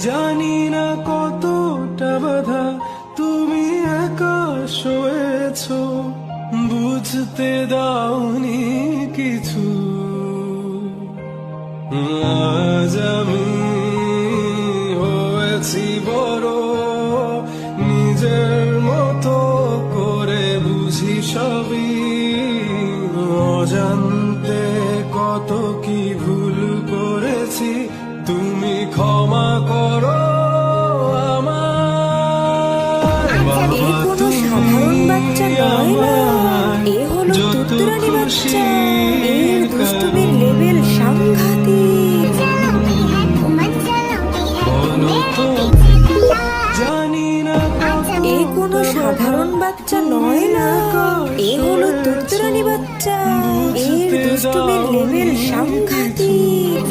জানি না কতটা বাধা তুমি একা সয়েছ, বুঝতে দাওনি কিছু। আজ আমি হয়েছি বড়, নিজের মতো করে বুঝি সবই, অজান্তে কত কি ভুল করেছি, তুমি ক্ষমা করো আমায়। এ কোনো সাধারণ বাচ্চা নয় না, এ হলো তুত্তুরানী বাচ্চা। এর দুষ্টুমির লেভেল সাংঘাতিক। জানি না এ কোনো সাধারণ বাচ্চা নয় না, এ হলো তুত্তুরানী বাচ্চা। এর দুষ্টুমির লেভেল সাংঘাতিক।